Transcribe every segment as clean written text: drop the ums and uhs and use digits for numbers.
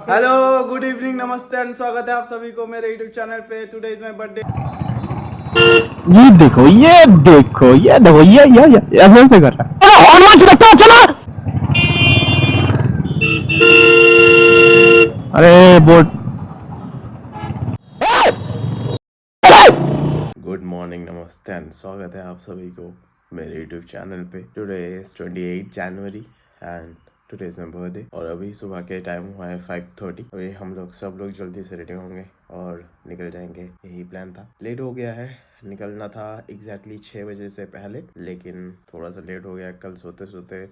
Hello, good evening, नमस्ते and स्वागत है आप सभी को मेरे यूट्यूब चैनल पे। Today is my birthday. ये देखो ये देखो ये देखो ये ऐसे ऐसे कर रहा है। हॉर्न मत बजाओ, चलो। अरे बोट। गुड मॉर्निंग, नमस्ते एंड स्वागत है आप सभी को मेरे यूट्यूब चैनल पे। Today is 28 January and today is my birthday. और अभी सुबह के टाइम हुआ है 5:30। अभी हम लोग सब लोग जल्दी से रेडी होंगे और निकल जाएंगे, यही प्लान था। लेट हो गया है, निकलना था एग्जैक्टली 6 बजे से पहले, लेकिन थोड़ा सा लेट हो गया। कल सोते सोते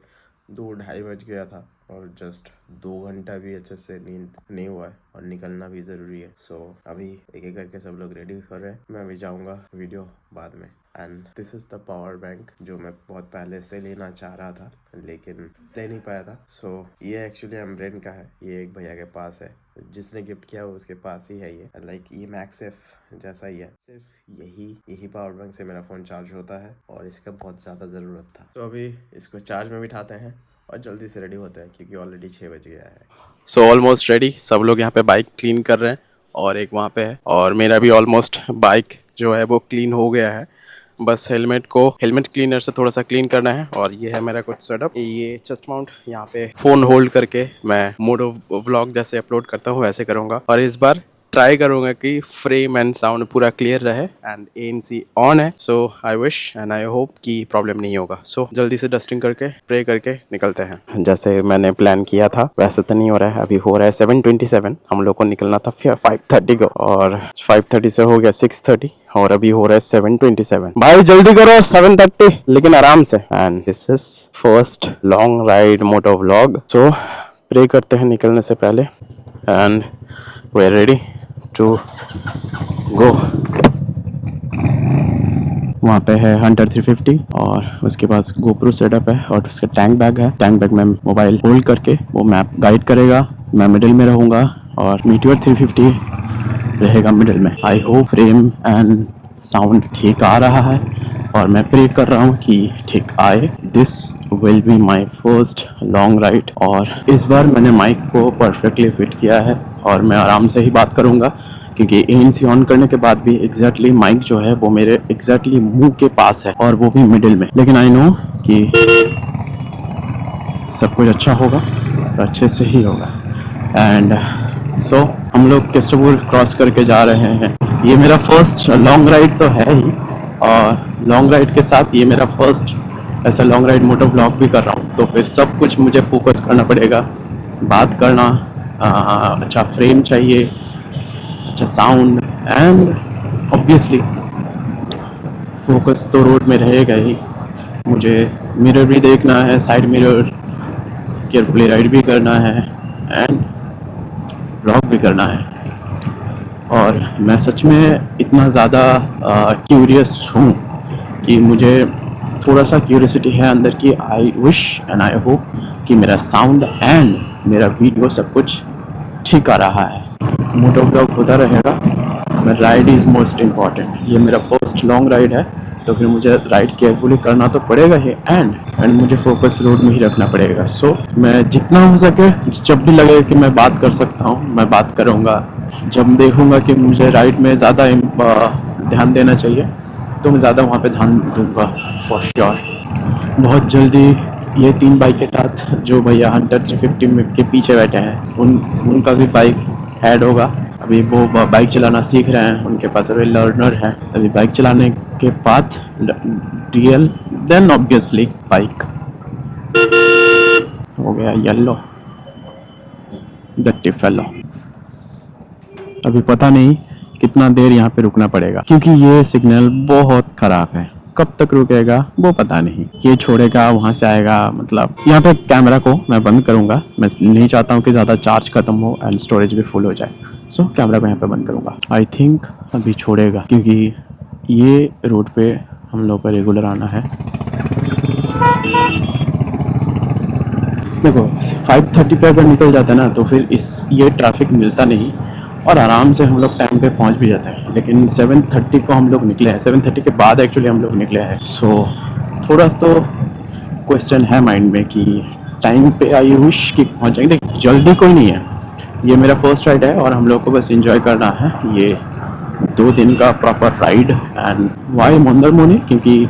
2-2:30 बज गया था और जस्ट 2 घंटा भी अच्छे से नींद नहीं हुआ है और निकलना भी ज़रूरी है। सो अभी एक एक करके सब लोग रेडी कर रहे हैं। मैं भी जाऊँगा वीडियो बाद में। And this is the power bank जो मैं बहुत पहले से लेना चाह रहा था लेकिन ले नहीं पाया था। सो ये एक्चुअली एम्ब्रेन का है, ये एक भैया के पास है, जिसने गिफ्ट किया वो उसके पास ही है। ये लाइक ये मैक्सेफ जैसा ही है, सिर्फ यही पावर बैंक से मेरा फ़ोन चार्ज होता है और इसका बहुत ज़्यादा ज़रूरत था। तो अभी इसको चार्ज में बिठाते हैं और जल्दी से रेडी होते हैं क्योंकि ऑलरेडी 6 बज गया है। So almost ready. सब लोग यहाँ पे बाइक क्लीन कर रहे हैं और एक वहाँ पे है और मेरा भी ऑलमोस्ट बाइक जो है वो क्लीन हो गया है। बस हेलमेट क्लीनर से थोड़ा सा क्लीन करना है। और ये है मेरा कुछ सेटअप। ये चेस्ट माउंट, यहाँ पे फ़ोन होल्ड करके मैं मोटो व्लॉग जैसे अपलोड करता हूँ वैसे करूँगा। और इस बार ट्राई करूंगा कि फ्रेम एंड साउंड पूरा क्लियर रहे एंड ANC ऑन है। So I wish and I hope कि प्रॉब्लम नहीं होगा। सो जल्दी से डस्टिंग करके प्रे करके निकलते हैं। जैसे मैंने प्लान किया था वैसे तो नहीं हो रहा है। अभी हो रहा है 7:27। हम लोग को निकलना था 5:30 को और 5:30 से हो गया 6:30 और अभी हो रहा है 7:27। भाई जल्दी करो 7:30, लेकिन आराम से। And this is first long ride moto vlog. So pray करते हैं निकलने से पहले and we are ready to go. वहाँ पे है हंटर 350 और उसके पास गोप्रो सेटअप है और उसका टैंक बैग है। टैंक बैग में मोबाइल होल्ड करके वो मैप गाइड करेगा। मैं मिडिल में रहूँगा और मीटियोर 350 रहेगा मिडिल में। I hope frame and sound ठीक आ रहा है और मैं प्रे कर रहा हूँ कि ठीक आए। This will be my first long ride और इस बार मैंने माइक को परफेक्टली फिट किया है और मैं आराम से ही बात करूँगा क्योंकि ANC ऑन करने के बाद भी एग्जैक्टली माइक जो है वो मेरे एग्जैक्टली मुंह के पास है और वो भी मिडिल में। लेकिन आई नो कि सब कुछ अच्छा होगा और अच्छे से ही होगा। एंड सो हम लोग केस्टोपुर क्रॉस करके जा रहे हैं। ये मेरा फर्स्ट लॉन्ग राइड तो है ही और लॉन्ग राइड के साथ ये मेरा फर्स्ट ऐसा लॉन्ग राइड मोटो व्लॉग भी कर रहा हूँ। तो फिर सब कुछ मुझे फोकस करना पड़ेगा। बात करना, अच्छा फ्रेम चाहिए, अच्छा साउंड एंड ऑब्वियसली फोकस तो रोड में रहेगा ही। मुझे मिरर भी देखना है, साइड मिरर, केयरफुली राइड भी करना है एंड व्लॉग भी करना है। और मैं सच में इतना ज़्यादा क्यूरियस हूँ कि मुझे थोड़ा सा क्यूरियोसिटी है अंदर की। आई विश एंड आई होप कि मेरा साउंड एंड मेरा वीडियो सब कुछ ठीक आ रहा है। मोटो व्लॉग होता रहेगा, मैं राइड इज़ मोस्ट इम्पॉर्टेंट। ये मेरा फर्स्ट लॉन्ग राइड है तो फिर मुझे राइड केयरफुली करना तो पड़ेगा ही एंड मुझे फोकस रोड में ही रखना पड़ेगा। सो मैं जितना हो सके, जब भी लगे कि मैं बात कर सकता हूँ मैं बात करूँगा। जब देखूँगा कि मुझे राइड में ज़्यादा ध्यान देना चाहिए तो मैं ज़्यादा वहाँ पे ध्यान दूँगा फॉर श्योर। बहुत जल्दी ये 3 बाइक के साथ जो भैया हंटर 350 में के पीछे बैठे हैं उनका भी बाइक ऐड होगा। अभी वो बाइक चलाना सीख रहे हैं, उनके पास अभी लर्नर है। अभी बाइक चलाने के बाद DL देन ऑब्वियसली बाइक। हो गया येलो दट्टी फेलो। अभी पता नहीं कितना देर यहाँ पे रुकना पड़ेगा क्योंकि ये सिग्नल बहुत ख़राब है। कब तक रुकेगा वो पता नहीं। ये छोड़ेगा वहाँ से आएगा। मतलब यहाँ पे कैमरा को मैं बंद करूँगा। मैं नहीं चाहता हूँ कि ज़्यादा चार्ज खत्म हो एंड स्टोरेज भी फुल हो जाए। सो कैमरा को यहाँ पे बंद करूँगा। आई थिंक अभी छोड़ेगा क्योंकि ये रोड पे हम लोग का रेगुलर आना है। देखो 5:30 पे अगर निकल जाता है ना तो फिर ये ट्रैफिक मिलता नहीं और आराम से हम लोग टाइम पे पहुंच भी जाते हैं। लेकिन 7:30 को हम लोग निकले हैं, 7:30 के बाद एक्चुअली हम लोग निकले हैं। सो थोड़ा तो क्वेश्चन है माइंड में कि टाइम पे आई विश कि पहुंच जाएंगे। जल्दी कोई नहीं है, ये मेरा फर्स्ट राइड है और हम लोग को बस एंजॉय करना है ये 2 दिन का proper ride. And why Mandarmani, क्योंकि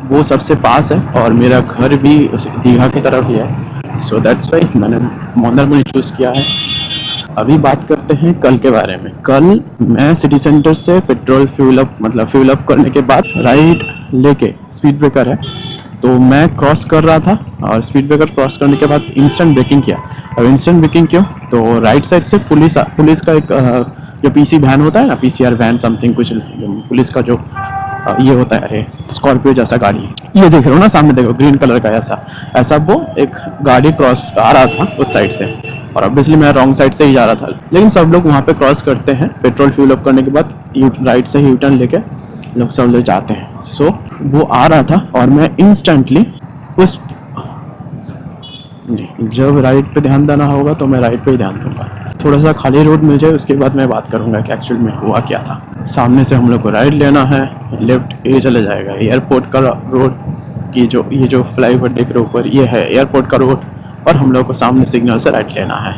वो सबसे पास है और मेरा घर भी उस दीघा की तरफ ही है, सो दैट्स वाई मैंने मंदारमनी चूज़ किया है। अभी बात करते हैं कल के बारे में। कल मैं सिटी सेंटर से पेट्रोल फ्यूल अप करने के बाद राइट लेके, स्पीड ब्रेकर है तो मैं क्रॉस कर रहा था और स्पीड ब्रेकर क्रॉस करने के बाद इंस्टेंट ब्रेकिंग किया। अब इंस्टेंट ब्रेकिंग क्यों, तो राइट साइड से पुलिस का एक जो पीसी वैन होता है ना, पीसीआर वैन समथिंग कुछ, पुलिस का जो ये होता है, अरे स्कॉर्पियो जैसा गाड़ी, ये देख रहे हो ना सामने, देखो ग्रीन कलर का ऐसा वो एक गाड़ी क्रॉस आ रहा था उस साइड से, और ऑब्वियसली मैं रॉन्ग साइड से ही जा रहा था। लेकिन सब लोग वहाँ पे क्रॉस करते हैं पेट्रोल फ्यूल अप करने के बाद, राइट से ही यूटर्न लेके लोग सब लोग जाते हैं। सो वो आ रहा था और मैं इंस्टेंटली उस, जब राइट पे ध्यान देना होगा तो मैं राइट पे ही ध्यान दूंगा। थोड़ा सा खाली रोड मिल जाए उसके बाद मैं बात करूंगा कि एक्चुअल में हुआ क्या था। सामने से हम लोग को राइट लेना है, लेफ्ट ये चले जाएगा एयरपोर्ट का रोड, ये जो फ्लाईओवर देख रहे हो ऊपर, ये है एयरपोर्ट का रोड, और हम लोग को सामने सिग्नल से राइट लेना है।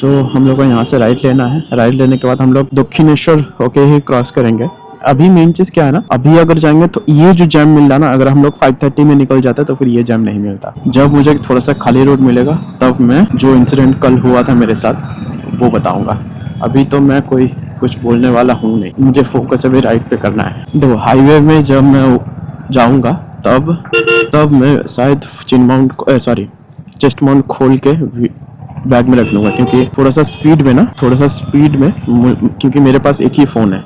तो हम लोग को यहाँ से राइट लेना है। राइट लेने के बाद हम लोग दक्षिणेश्वर होके ही क्रॉस करेंगे। अभी मेन चीज़ क्या है ना, अभी अगर जाएंगे तो ये जो जैम मिल रहा ना, अगर हम लोग 5:30 में निकल जाते तो फिर ये जैम नहीं मिलता। जब मुझे थोड़ा सा खाली रोड मिलेगा तब मैं जो इंसिडेंट कल हुआ था मेरे साथ वो बताऊंगा। अभी तो मैं कुछ बोलने वाला हूँ नहीं, मुझे फोकस अभी राइट पे करना है। देखो हाईवे में जब मैं जाऊँगा तब मैं शायद चेस्ट माउंट खोल के बैग में रख लूँगा, क्योंकि थोड़ा सा स्पीड में क्योंकि मेरे पास एक ही फ़ोन है,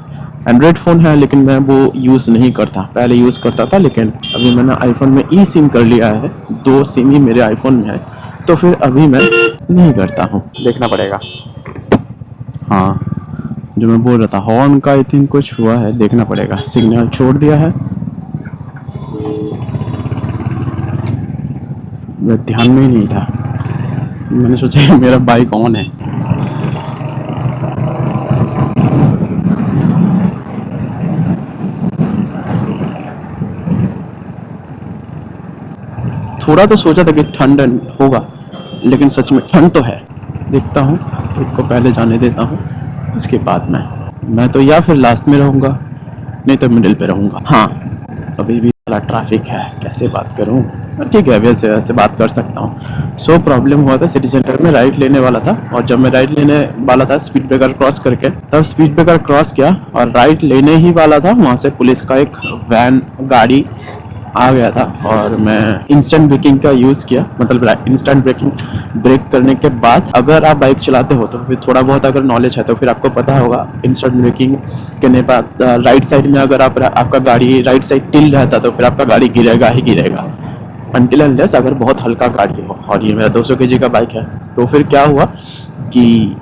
एंड्रॉयड फ़ोन है, लेकिन मैं वो यूज़ नहीं करता। पहले यूज़ करता था, लेकिन अभी मैंने आईफोन में ई सिम कर लिया है, 2 सिम ही मेरे आईफोन में है, तो फिर अभी मैं नहीं करता हूँ, देखना पड़ेगा। हाँ, जो मैं बोल रहा था हॉर्न का आई थिंक कुछ हुआ है, देखना पड़ेगा। सिग्नल छोड़ दिया है, मेरे ध्यान में ही नहीं था, मैंने सोचा मेरा बाइक ऑन है। थोड़ा तो सोचा था कि ठंड होगा, लेकिन सच में ठंड तो है। देखता हूँ, इसको पहले जाने देता हूँ, इसके बाद मैं तो या फिर लास्ट में रहूँगा, नहीं तो मिडिल पे रहूँगा। हाँ, अभी भी थोड़ा ट्रैफिक है, कैसे बात करूँ? ठीक है, वैसे बात कर सकता हूँ। सो प्रॉब्लम हुआ था, सिटी सेंटर में राइट लेने वाला था, और जब मैं राइट लेने वाला था स्पीड ब्रेकर क्रॉस करके, तब स्पीड ब्रेकर क्रॉस किया और राइट लेने ही वाला था, वहाँ से पुलिस का एक गाड़ी आ गया था, और मैं इंस्टेंट ब्रेकिंग का यूज़ किया। मतलब इंस्टेंट ब्रेक करने के बाद, अगर आप बाइक चलाते हो तो फिर थोड़ा बहुत अगर नॉलेज है तो फिर आपको पता होगा, इंस्टेंट ब्रेकिंग करने के बाद राइट साइड में अगर आपका गाड़ी राइट साइड टिल रहता तो फिर आपका गाड़ी गिरेगा ही गिरेगा, अनटिल अनलेस अगर बहुत हल्का गाड़ी हो। और ये मेरा 200 kg का बाइक है, तो फिर क्या हुआ कि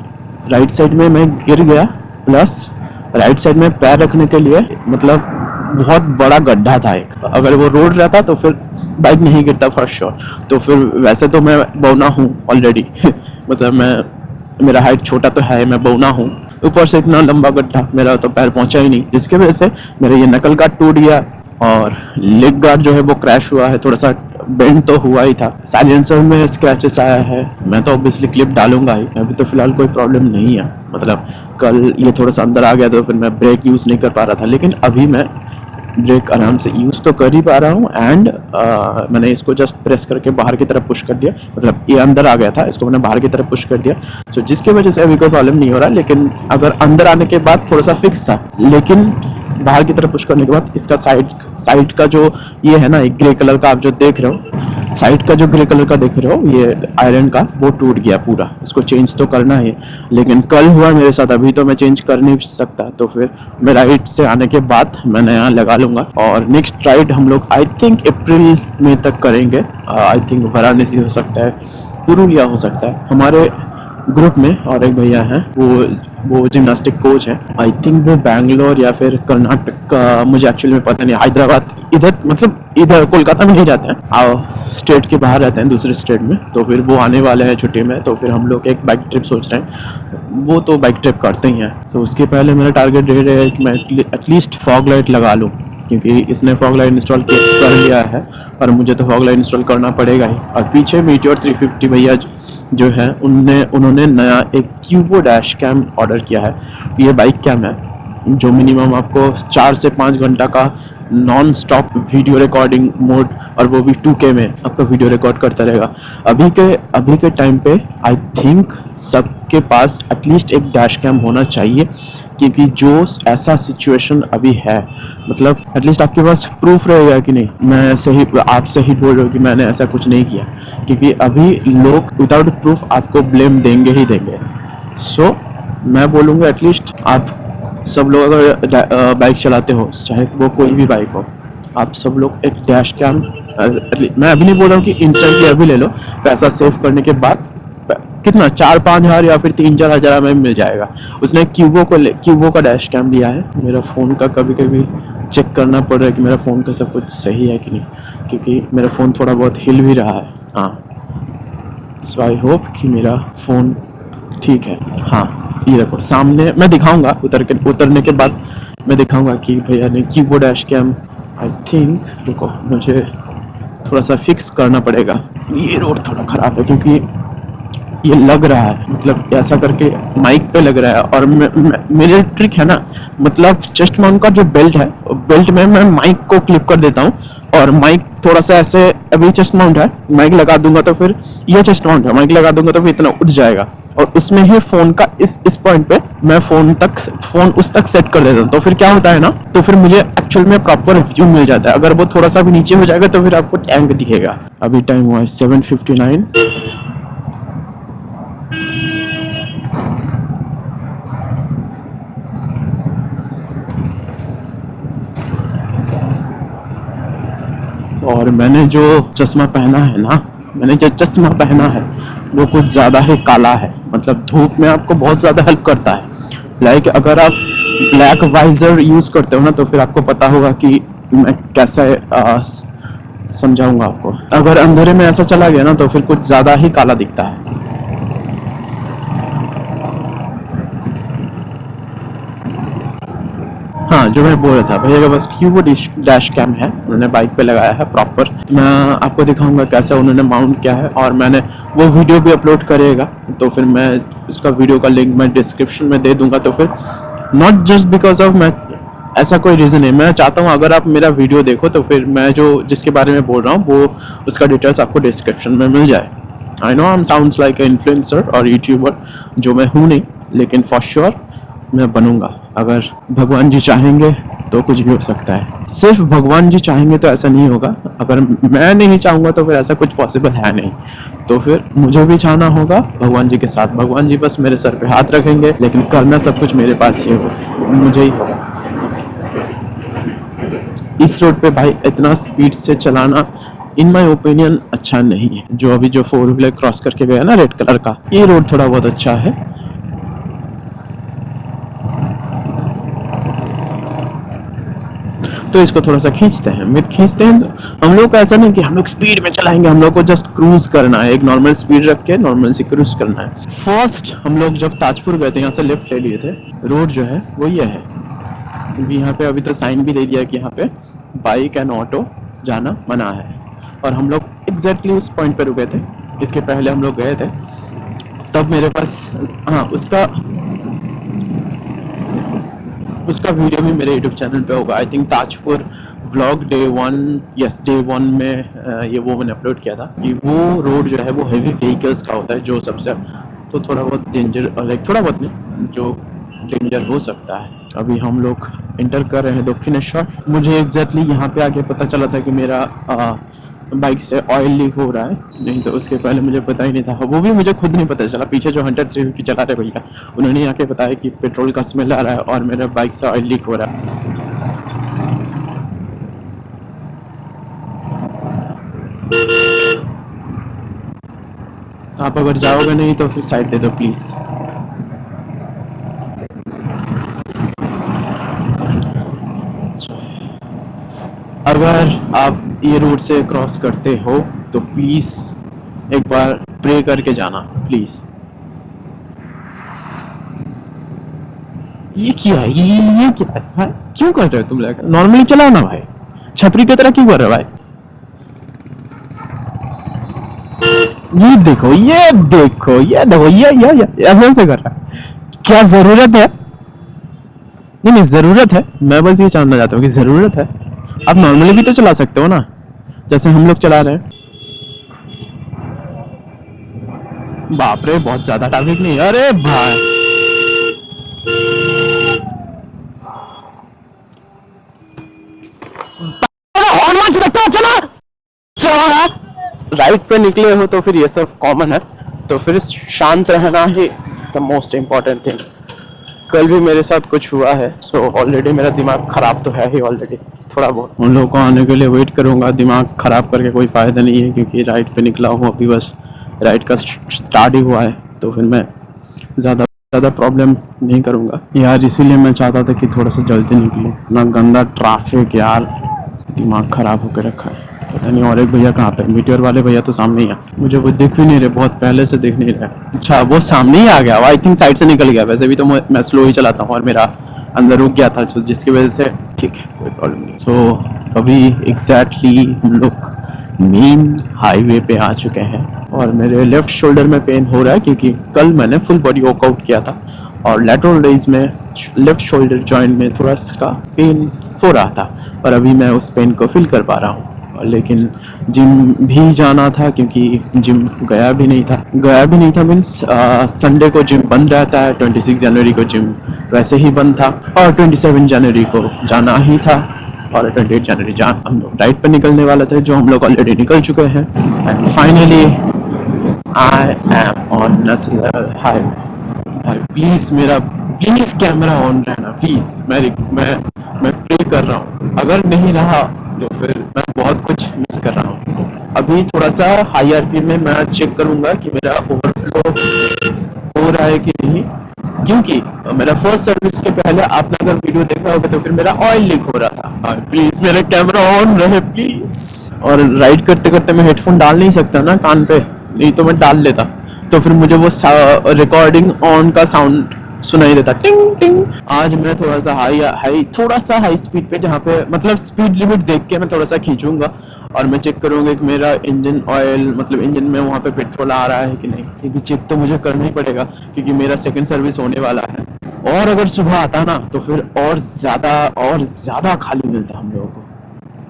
राइट साइड में मैं गिर गया, प्लस राइट साइड में पैर रखने के लिए मतलब बहुत बड़ा गड्ढा था एक। अगर वो रोड रहता तो फिर बाइक नहीं गिरता फर्स्ट श्योर। तो फिर वैसे तो मैं बौना हूँ ऑलरेडी मतलब मेरा हाइट छोटा तो है, मैं बौना हूँ, ऊपर से इतना लंबा गड्ढा, मेरा तो पैर पहुंचा ही नहीं, जिसकी वजह से मेरा ये नकल गार्ड टूट गया और लेग गार्ड जो है वो क्रैश हुआ है, थोड़ा सा बेंड तो हुआ ही था। साइलेंसर में स्क्रैचेस आया है, मैं तो ऑब्वियसली क्लिप डालूंगा ही। अभी तो फिलहाल कोई प्रॉब्लम नहीं है, मतलब कल ये थोड़ा सा अंदर आ गया तो फिर मैं ब्रेक यूज़ नहीं कर पा रहा था, लेकिन अभी मैं ब्रेक आराम से यूज़ तो कर ही पा रहा हूँ। एंड मैंने इसको जस्ट प्रेस करके बाहर की तरफ पुश कर दिया, मतलब ये अंदर आ गया था, इसको मैंने बाहर की तरफ पुश कर दिया, सो जिसकी वजह से अभी कोई प्रॉब्लम नहीं हो रहा। लेकिन अगर अंदर आने के बाद थोड़ा सा फिक्स था, लेकिन बाहर की तरफ पुश करने के बाद इसका साइड का जो ये है ना, एक ग्रे कलर का आप जो देख रहे हो, साइड का जो ग्रे कलर का देख रहे हो ये आयरन का, वो टूट गया पूरा, इसको चेंज तो करना है। लेकिन कल हुआ मेरे साथ, अभी तो मैं चेंज कर नहीं सकता, तो फिर मैं राइड से आने के बाद मैं नया लगा लूँगा। और नेक्स्ट राइड हम लोग आई थिंक अप्रैल में तक करेंगे। आई थिंक वाराणसी हो सकता है, पुरुलिया हो सकता है। हमारे ग्रुप में और एक भैया हैं, वो जिम्नास्टिक कोच है, आई थिंक वो बैंगलोर या फिर कर्नाटक का, मुझे एक्चुअली में पता नहीं, हैदराबाद इधर, मतलब इधर कोलकाता में नहीं रहते हैं, स्टेट के बाहर रहते हैं, दूसरे स्टेट में। तो फिर वो आने वाले हैं छुट्टी में, तो फिर हम लोग एक बाइक ट्रिप सोच रहे हैं। वो तो बाइक ट्रिप करते ही हैं, तो उसके पहले मेरा टारगेट ये है कि मैं एटलीस्ट फॉग लाइट लगा लूँ, क्योंकि इसने फॉग लाइट इंस्टॉल कर लिया है और मुझे तो फॉग लाइट इंस्टॉल करना पड़ेगा ही। और पीछे मीटियोर 350 भैया जो है उन्होंने नया एक क्यूबो डैश कैम ऑर्डर किया है। ये बाइक कैम है जो मिनिमम आपको 4 से 5 घंटा का non stop video recording mode, और वो भी 2K में आपका वीडियो रिकॉर्ड करता रहेगा। अभी के टाइम पे आई थिंक सबके पास एटलीस्ट एक डैश कैम होना चाहिए, क्योंकि जो ऐसा सिचुएशन अभी है, मतलब एटलीस्ट आपके पास प्रूफ रहेगा कि नहीं आप सही बोल रहे हो कि मैंने ऐसा कुछ नहीं किया, क्योंकि अभी लोग विदाउट प्रूफ आपको ब्लेम देंगे ही देंगे। सो मैं बोलूँगा एटलीस्ट आप सब लोग अगर बाइक चलाते हो, चाहे वो कोई भी बाइक हो, आप सब लोग एक डैश कैम, मैं अभी नहीं बोल रहा हूँ कि इंस्टेंटली अभी ले लो, पैसा सेव करने के बाद कितना 4-5 हज़ार या फिर 3-4 हज़ार में मिल जाएगा। उसने क्यूबो का डैश कैम लिया है। मेरा फ़ोन का कभी कभी चेक करना पड़ रहा है कि मेरा फ़ोन का सब कुछ सही है कि नहीं, क्योंकि मेरा फ़ोन थोड़ा बहुत हिल भी रहा है। हाँ, सो आई होप कि मेरा फ़ोन ठीक है। हाँ, ये देखो सामने मैं दिखाऊंगा, उतरने के बाद मैं दिखाऊंगा कि भैया ने keyboard dash cam, I think रुको मुझे थोड़ा सा फिक्स करना पड़ेगा। ये रोड थोड़ा ख़राब है क्योंकि ये लग रहा है, मतलब ऐसा करके माइक पे लग रहा है, और मेरे ट्रिक है ना, मतलब चेस्ट माउंट का जो बेल्ट है, बेल्ट में मैं माइक को क्लिप कर देता हूँ, और माइक थोड़ा सा ऐसे, अभी चेस्ट माउंट है, माइक लगा दूंगा तो फिर ये चेस्ट माउंट है, माइक लगा दूंगा तो फिर इतना उठ जाएगा, और उसमें ही फोन का इस पॉइंट पे मैं फोन उस तक सेट कर देता हूँ। तो फिर क्या होता है ना, तो फिर मुझे एक्चुअल में प्रॉपर व्यू मिल जाता है। अगर वो थोड़ा सा भी नीचे हो जाएगा तो फिर आपको टैंक दिखेगा। अभी टाइम हुआ है 7:59। और मैंने जो चश्मा पहना है ना, वो कुछ ज़्यादा ही काला है, मतलब धूप में आपको बहुत ज़्यादा हेल्प करता है। लाइक अगर आप ब्लैक वाइजर यूज़ करते हो ना, तो फिर आपको पता होगा कि मैं कैसे समझाऊंगा आपको। अगर अंधेरे में ऐसा चला गया ना तो फिर कुछ ज़्यादा ही काला दिखता है। हाँ, जो मैं बोल रहा था, भैया के पास क्यूबो डैश कैम है, उन्होंने बाइक पे लगाया है प्रॉपर। मैं आपको दिखाऊंगा कैसे उन्होंने माउंट किया है, और मैंने वो वीडियो भी अपलोड करेगा, तो फिर मैं उसका वीडियो का लिंक मैं डिस्क्रिप्शन में दे दूंगा। तो फिर नॉट जस्ट बिकॉज ऑफ मैं, ऐसा कोई रीज़न है, मैं चाहता हूँ अगर आप मेरा वीडियो देखो तो फिर मैं जिसके बारे में बोल रहा हूँ वो उसका डिटेल्स आपको डिस्क्रिप्शन में मिल जाए। I know I am sounds like a influencer और यूट्यूबर, जो मैं हूँ नहीं, लेकिन फॉर श्योर मैं बनूंगा। अगर भगवान जी चाहेंगे तो कुछ भी हो सकता है। सिर्फ भगवान जी चाहेंगे तो ऐसा नहीं होगा, अगर मैं नहीं चाहूँगा तो फिर ऐसा कुछ पॉसिबल है नहीं। तो फिर मुझे भी चाहना होगा भगवान जी के साथ। भगवान जी बस मेरे सर पे हाथ रखेंगे, लेकिन करना सब कुछ मेरे पास ही होगा, मुझे ही होगा। इस रोड पे भाई इतना स्पीड से चलाना इन माई ओपिनियन अच्छा नहीं है। जो अभी जो 4 व्हीलर क्रॉस करके गया ना रेड कलर का, ये रोड थोड़ा बहुत अच्छा है। तो इसको थोड़ा सा खींचते हैं, हम लोग को ऐसा नहीं कि हम लोग स्पीड में चलाएंगे, हम लोग को जस्ट क्रूज करना है, एक नॉर्मल स्पीड रख के नॉर्मल से क्रूज करना है। फर्स्ट हम लोग जब ताजपुर गए थे, यहाँ से लेफ्ट ले लिए थे। रोड जो है वो ये है, क्योंकि यहाँ पे अभी तो साइन भी दे दिया कि यहाँ पे बाइक एंड ऑटो जाना मना है, और हम लोग एग्जैक्टली उस पॉइंट पे रुके थे। इसके पहले हम लोग गए थे, तब मेरे पास, हाँ, उसका वीडियो भी मेरे यूट्यूब चैनल पे होगा। I think Tajpur vlog day 1 में ये वो मैंने अपलोड किया था कि वो रोड जो है वो हेवी व्हीकल्स का होता है, जो सबसे तो थोड़ा बहुत डेंजर, लाइक थोड़ा बहुत नहीं, जो डेंजर हो सकता है। अभी हम लोग इंटर कर रहे हैं दक्षिणेश्वर। मुझे एग्जैक्टली यहाँ पे आके पता चला था कि मेरा बाइक से ऑयल लीक हो रहा है, नहीं तो उसके पहले मुझे पता ही नहीं था। वो भी मुझे खुद नहीं पता चला, पीछे जो 100-350 चला रहे भैया, उन्होंने आके बताया कि पेट्रोल का स्मेल आ रहा है और मेरा बाइक से ऑयल लीक हो रहा है। आप अगर जाओगे नहीं तो फिर साइड दे दो प्लीज़। अगर आप ये रोड से क्रॉस करते हो तो प्लीज़ एक बार प्रे करके जाना प्लीज़। ये क्या है, ये क्या है, हाँ? क्यों कर रहे हो तुम लोग? नॉर्मली चलाओ ना भाई, छपरी की तरह क्यों कर रहे हो भाई? ये ऐसे ऐसे कर रहा है। क्या जरूरत है? नहीं नहीं, जरूरत है, मैं बस ये जानना चाहता हूँ कि जरूरत है। आप नॉर्मली भी तो चला सकते हो ना, जैसे हम लोग चला रहे हैं। बाप रे, बहुत ज्यादा ट्रैफिक नहीं? अरे भाई, हॉर्न मार के देखता हूँ, चला राइट पे निकले हो तो फिर ये सब कॉमन है, तो फिर शांत रहना ही द मोस्ट इम्पोर्टेंट थिंग। कल भी मेरे साथ कुछ हुआ है, सो ऑलरेडी मेरा दिमाग खराब तो है ही ऑलरेडी थोड़ा बहुत। उन लोगों को आने के लिए वेट करूंगा, दिमाग खराब करके कोई फ़ायदा नहीं है, क्योंकि राइड पे निकला हूँ अभी, बस राइड का स्टार्ट ही हुआ है, तो फिर मैं ज़्यादा ज़्यादा प्रॉब्लम नहीं करूँगा यार। इसीलिए मैं चाहता था कि थोड़ा सा जल्दी निकलूँ ना। गंदा ट्रैफिक यार, दिमाग ख़राब होकर रखा है। पता नहीं और एक भैया कहाँ पे, मीटियोर वाले भैया तो सामने ही है, मुझे वो दिख भी नहीं रहे, बहुत पहले से दिख नहीं रहा। अच्छा, वो सामने ही आ गया, आई थिंक साइड से निकल गया। वैसे भी तो मैं स्लो ही चलाता हूँ और मेरा अंदर रुक गया था, तो जिसकी वजह से ठीक है, कोई प्रॉब्लम नहीं। सो अभी एग्जैक्टली हम लोग मेन हाईवे पे आ चुके हैं और मेरे लेफ्ट शोल्डर में पेन हो रहा है, क्योंकि कल मैंने फुल बॉडी वर्कआउट किया था और लैटरल रेज में लेफ्ट शोल्डर जॉइंट में थोड़ा सा पेन हो रहा था, और अभी मैं उस पेन को फील कर पा रहा हूँ। लेकिन जिम भी जाना था, क्योंकि जिम गया भी नहीं था मीन्स संडे को जिम बंद रहता है, 26 जनवरी को जिम वैसे ही बंद था, और 27 जनवरी को जाना ही था, और 28 जनवरी हम लोग राइड पर निकलने वाले थे, जो हम लोग ऑलरेडी निकल चुके हैं। And finally I am on national highway. भाई प्लीज मेरा, प्लीज कैमरा ऑन रहना प्लीज। मैं प्रे कर रहा हूँ, अगर नहीं रहा तो फिर मैं बहुत कुछ मिस कर रहा हूँ। अभी थोड़ा सा हाई आरपी में मैं चेक करूंगा कि मेरा ओवरफ्लो हो रहा है कि नहीं, क्योंकि मेरा फर्स्ट सर्विस के पहले आपने अगर वीडियो देखा होगा तो फिर मेरा ऑयल लीक हो रहा था। प्लीज मेरा कैमरा ऑन रहे प्लीज। और राइड करते करते मैं हेडफोन डाल नहीं सकता ना कान पे, नहीं तो मैं डाल लेता, तो फिर मुझे वो रिकॉर्डिंग ऑन का साउंड सुनाई देता, टिंग टिंग। आज मैं थोड़ा सा हाई स्पीड पे, जहाँ पे मतलब स्पीड लिमिट देख के मैं थोड़ा सा खींचूंगा, और मैं चेक करूंगा कि मेरा इंजन ऑयल, मतलब इंजन में वहाँ पे पेट्रोल आ रहा है कि नहीं, क्योंकि चेक तो मुझे करना ही पड़ेगा, क्योंकि मेरा सेकंड सर्विस होने वाला है। और अगर सुबह आता ना तो फिर और ज़्यादा खाली मिलता हम लोगों को।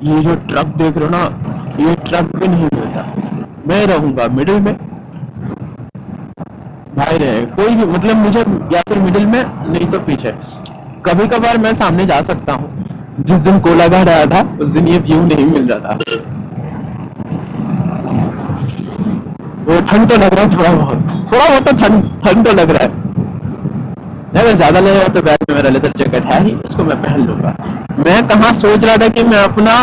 ये जो ट्रक देख रहे हो ना, ये ट्रक भी नहीं मिलता। मैं रहूंगा मिडिल में, भाई रहे कोई भी, मतलब मुझे या फिर मिडिल में, नहीं तो पीछे। कभी कभार मैं सामने जा सकता हूँ, जिस दिन कोलाघाट आया था उस दिन ये व्यू नहीं मिल रहा था। वो ठंड तो लग रहा है, थोड़ा बहुत तो ठंड तो लग रहा है। अगर ज्यादा लग रहा है तो बैग में मेरा लेदर जैकेट है ही, उसको मैं पहन लूंगा। मैं कहाँ सोच रहा था कि मैं अपना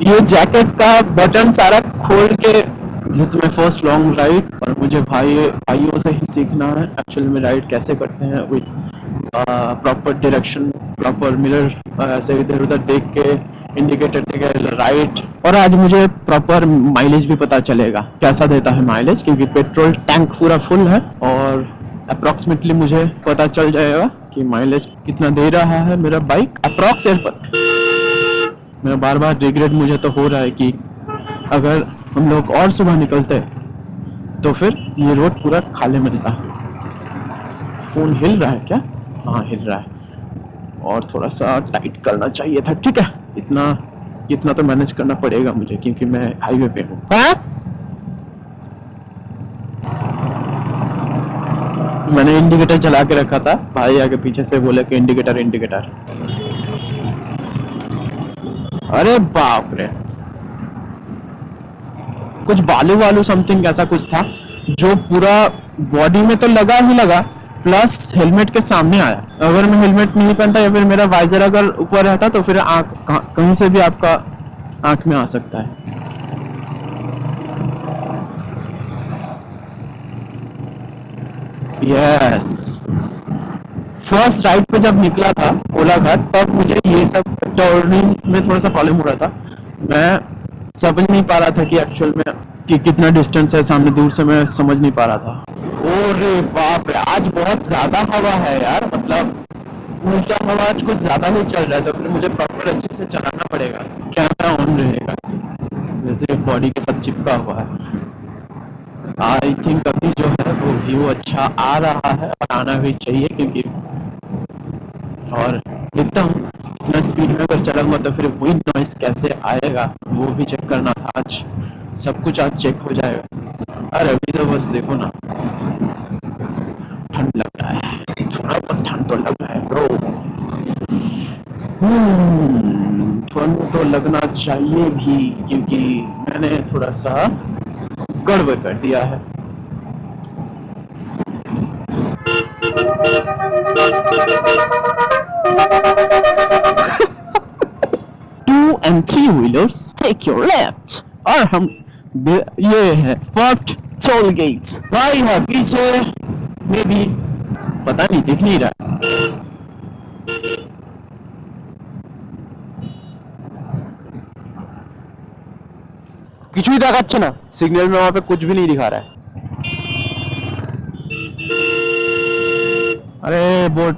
ये जैकेट का बटन सारा खोल के, this my first long ride, और मुझे भाइयों से ही सीखना है एक्चुअली में राइड कैसे करते हैं, with proper direction, proper mirror, ऐसे इधर उधर देख के इंडिकेटर देके राइट। और आज मुझे प्रॉपर माइलेज भी पता चलेगा कैसा देता है माइलेज, क्योंकि पेट्रोल टैंक पूरा फुल है, और अप्रॉक्सीमेटली मुझे पता चल जाएगा कि माइलेज कितना दे रहा है मेरा बाइक अप्रॉक्स। मैं बार बार रिग्रेट मुझे तो हो रहा है कि अगर हम लोग और सुबह निकलते तो फिर ये रोड पूरा खाली मिलता। फोन हिल रहा है क्या? हाँ हिल रहा है, और थोड़ा सा टाइट करना चाहिए था। ठीक है, इतना तो मैनेज करना पड़ेगा मुझे, क्योंकि मैं हाईवे पे हूँ। मैंने इंडिकेटर चला के रखा था, भाई आगे पीछे से बोले कि इंडिकेटर। अरे बाप रे, कुछ बालू समथिंग ऐसा कुछ था, जो पूरा बॉडी में तो लगा प्लस हेलमेट के सामने आया। अगर मैं हेलमेट नहीं पहनता या फिर मेरा वाइजर अगर ऊपर रहता तो फिर आंख कहीं से भी आपका आंख में आ सकता है। यस, फर्स्ट राइड पे जब निकला था कोलाघाट, तब मुझे ये सब टर्निंग्स में थोड़ा सा प्रॉब्लम हो रहा था। मैं समझ नहीं पा रहा था कि एक्चुअल में कि कितना डिस्टेंस है सामने, दूर से मैं समझ नहीं पा रहा था। ओरे बाप रे, आज बहुत ज्यादा हवा है यार, मतलब उल्टा हवा आज कुछ ज्यादा ही चल रहा है, तो फिर मुझे प्रॉपर अच्छे से चलाना पड़ेगा, कैमरा ऑन रहेगा, जैसे बॉडी के साथ चिपका हुआ है। आई थिंक अभी जो है वो व्यू अच्छा आ रहा है और आना भी चाहिए, क्योंकि और देखता हूँ इतना स्पीड में अगर चलाऊंगा तो फिर विंड नॉइस कैसे आएगा वो भी चेक करना था आज। सब कुछ आज चेक हो जाएगा। अरे अभी तो बस देखो ना, ठंड लग रहा है, थोड़ा बहुत ठंड तो लग रहा है ब्रो। ठंड तो लगना चाहिए भी, क्योंकि मैंने थोड़ा सा गड़बड़ कर दिया है। 2 and 3 wheelers take your left. और हम ये है फर्स्ट टोल गेट। भाई है पीछे मे बी, पता नहीं, दिख नहीं रहा। কিছুই দেখাচ্ছে না, সিগন্যাল में वहां पे कुछ भी नहीं दिखा रहा है। अरे बोट,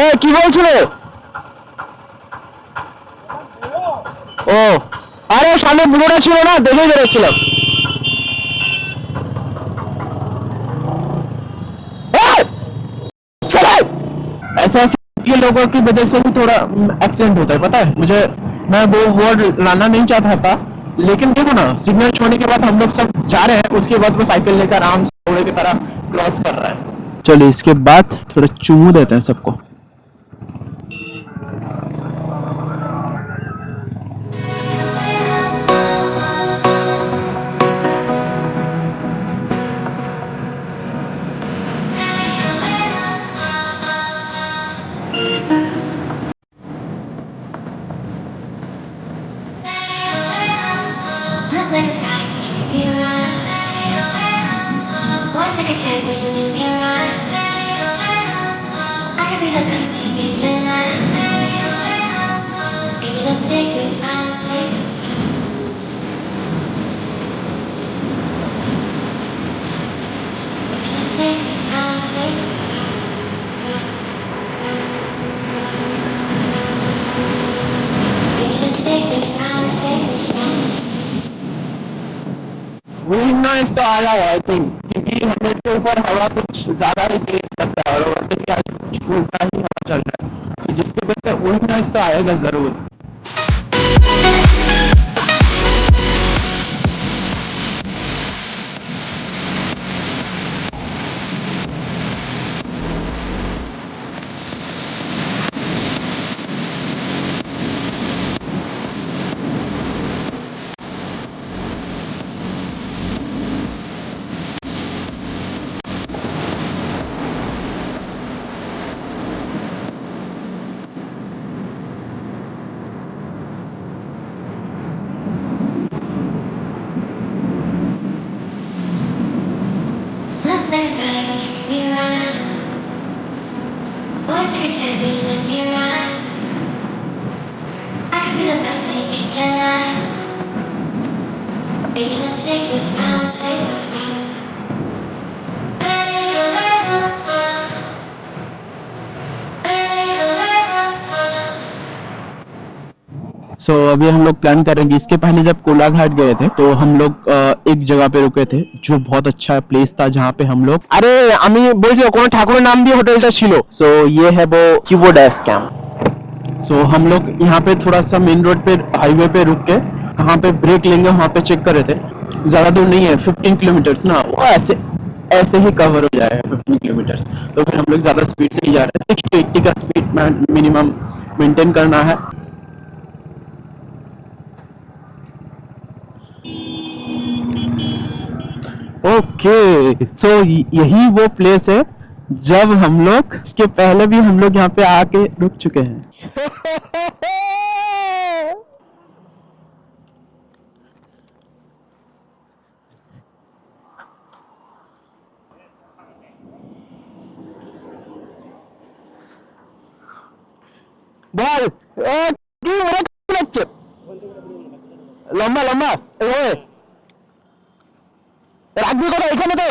এ কি বলছিলে? ও আরে সামনে বুড়োটা ছিল না, দেখেই বেরোচ্ছিলাম। ऐसे ऐसे के लोगों की वजह से भी थोड़ा एक्सीडेंट होता है, पता है मुझे। मैं वो वर्ड लाना नहीं चाहता था, लेकिन देखो ना, सिग्नल छोड़ने के बाद हम लोग सब जा रहे हैं, उसके बाद वो साइकिल लेकर आराम से घोड़े की तरह क्रॉस कर रहा है। चलिए इसके बाद थोड़ा चूमू देते हैं सबको। Look like a guy who should be around. Won't take a chance when you leave me around. I could be the best thing in your life. Baby, let's take a try, take a Let's take a try, take a Baby, let's take a try, take a wind noise तो आ रहा है I think, क्योंकि हमें के ऊपर हवा कुछ ज्यादा ही तेज लगता है, और वैसे भी आज कुछ उल्टा ही हवा चल रहा है, तो जिसकी वजह से विंड नॉइस तो आएगा जरूर। Look like a guy who should be around. Won't take a chance when you leave me around. I could be the best thing in your life. Baby, let's take a try, take a try. सो अभी हम लोग plan करेंगे। इसके पहले जब कोलाघाट गए थे तो हम लोग एक जगह पे रुके थे जो बहुत अच्छा प्लेस था, जहाँ पे हम लोग, अरे আমি বলছি কোনো ঠাকুরের নাম দিয়ে হোটেলটা ছিল। सो ये है वो किवोडेस कैंप। सो हम लोग यहाँ पे थोड़ा सा मेन रोड पे हाईवे पे रुक के कहाँ पे ब्रेक लेंगे वहाँ पे चेक कर रहे थे। ज्यादा दूर नहीं है, 15 किलोमीटर ना, वो ऐसे ऐसे ही कवर हो जाएगा 15 किलोमीटर। तो फिर हम लोग ज्यादा स्पीड से नहीं जा रहे, 60-80 का स्पीड मिनिमम मेंटेन करना है। ओके सो यही वो प्लेस है जब हम लोग, इसके पहले भी हम लोग यहाँ पे आके रुक चुके हैं। বল কি ওরা কি লাগছে, লম্বা লম্বা এভাবে রাখবি কোথায়, এখানে তো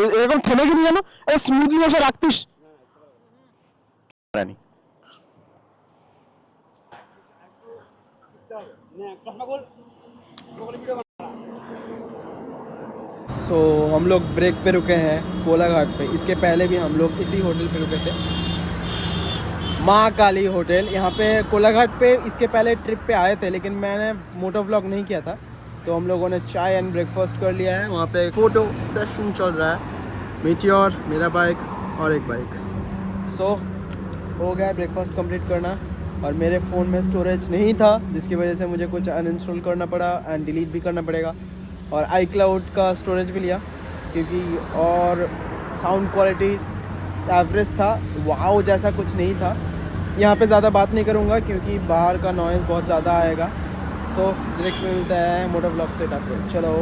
এরকম থেমে গেলি যেন স্মুথলি এসে রাখতিস রানি सो हम लोग ब्रेक पे रुके हैं कोलाघाट पे। इसके पहले भी हम लोग इसी होटल पे रुके थे, माँ काली होटल। यहाँ पे कोलाघाट पे इसके पहले ट्रिप पे आए थे, लेकिन मैंने मोटो व्लॉग नहीं किया था, तो हम लोगों ने चाय एंड ब्रेकफास्ट कर लिया है। वहाँ पे फ़ोटो सेशन चल रहा है, मीटियोर, मेरा बाइक और एक बाइक। सो हो गया ब्रेकफास्ट कंप्लीट करना, और मेरे फ़ोन में स्टोरेज नहीं था, जिसकी वजह से मुझे कुछ अनइंस्टॉल करना पड़ा एंड डिलीट भी करना पड़ेगा। और iCloud का स्टोरेज भी लिया, क्योंकि और साउंड क्वालिटी एवरेज था, वाओ जैसा कुछ नहीं था। यहाँ पे ज़्यादा बात नहीं करूँगा क्योंकि बाहर का नॉइज़ बहुत ज़्यादा आएगा। सो डायरेक्ट मिलता है मोटो व्लॉग सेटअप पे। चलो।